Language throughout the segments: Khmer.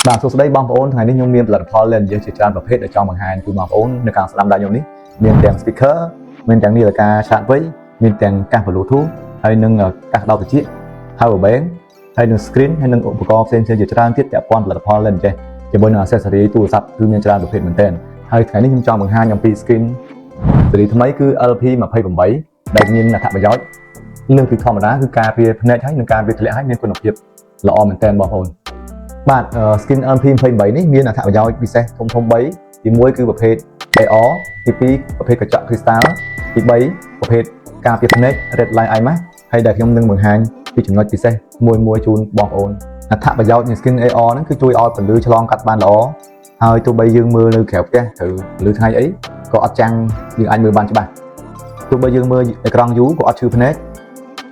បាទសួស្តីបងប្អូនថ្ងៃនេះខ្ញុំមានផលិតផល Lens ជាច្រើនប្រភេទដែលចង់បង្ហាញជូនបងប្អូននៅខាងស្ដាំដៃខ្ញុំនេះមានទាំង speaker មានទាំងនាឡិកាឆ្លាតវៃមានទាំងកាស Bluetooth ហើយនិងកាសដោតត្រជាក់ power bank ហើយនិង screen ហើយនិងឧបករណ៍ផ្សេងៗជាច្រើនទៀតពាក់ព័ន្ធផលិតផល Lens ជាមួយនឹង accessory ទូរស័ព្ទគឺមានច្រើនប្រភេទមែនទែនហើយថ្ងៃនេះខ្ញុំចង់បង្ហាញអំពី screen ស៊េរីថ្មីគឺ LP28 ដែលមានអត្ថប្រយោជន៍លើសពីធម្មតាគឺការពារភ្នែកហើយនិងការពារធ្លាក់ហើយមានគុណភាពល្អមែនទែនបងប្អូនបាទ skin LP28 នេះមានអត្ថប្រយោជន៍ពិសេសធំៗ3ទី1គឺប្រភេទ AR ទី2ប្រភេទកញ្ចក់គ្រីស្តាល់ទី3ប្រភេទការពារភ្នែក Red Light Eye Mask ហើយដែលខ្ញុំនឹងបង្ហាញពីចំណុចពិសេសមួយជូនបងប្អូនអត្ថប្រយោជន៍នៃ skin AR ហ្នឹងគឺជួយឲ្យពន្លឺឆ្លងកាត់បានល្អហើយទោះបីយើងមើលនៅក្រៅផ្ទះត្រូវពន្លឺថ្ងៃអីក៏អត់ចាំងយើងអាចមើលបានច្បាស់ទោះបីយើងមើលអេក្រង់យូរក៏អត់ឈឺភ្នែក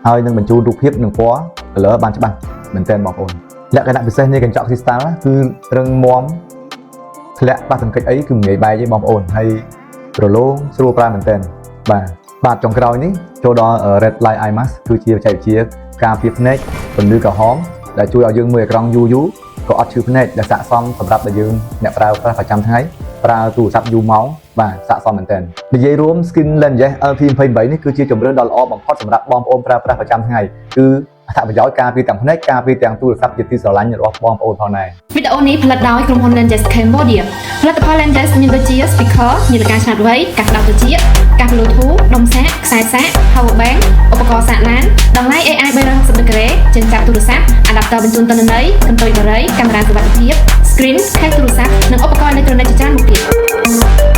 ហើយនឹងបញ្ជូនរូបភាពនិងពណ៌ color បានច្បាស់មែនទែនបងប្អូនលក្ខណៈពិសេសនៃកញ្ចក់គ្រីស្តាល់គឺរឹងមាំធ្លាក់ប៉ះទង្គិចអីគឺមិនងាយបែកទេបងប្អូនហើយរលោងស្រួលប្រើមែនទែនបាទចុងក្រោយនេះចូលដល់ Red Light Eye Mask គឺជាបច្ចេកវិទ្យាការពារភ្នែកពន្លឺក្រហមដែលជួយឲ្យយើងមើលអេក្រង់យូរក៏អត់ឈឺភ្នែកដែលស័ក្តិសមសម្រាប់ដែលយើងអ្នកប្រើប្រាស់ប្រចាំថ្ងៃប្រើទូរស័ព្ទយូរម៉ោងបាទស័ក្តិសមមែនទែននិយាយរួម Skin Lens LP28 នេះគឺជាជម្រើសដ៏ល្អបំផុតសម្រាប់បងប្អូនប្រើប្រាស់ប្រចាំថ្ងៃគឺអត្ថប្រយោជន៍ការពារទាំងភ្នែកការពារទាំងទូរស័ព្ទជាទីស្រឡាញ់របស់បងប្អូនផងដែរវីដេអូនេះផលិតដោយក្រុមហ៊ុន Lenses Cambodia ផលិតផល Lenses មានដូចជា speaker នាឡិកាឆ្លាតវៃកាសដោតត្រជាក់កាស Bluetooth ដុំសាកខ្សែសាក power bank ឧបករណ៍សាកឡានតម្លៃ AI 360 ដឺក្រេចិញ្ចប់ទូរស័ព្ទ adapter បញ្ជូនទិន្នន័យកន្ទុយបារីកាមេរ៉ាសុវត្ថិភាព screen ខេសទូរស័ព្ទនិងឧបករណ៍អេឡិចត្រូនិកជាច្រើនមុខទៀត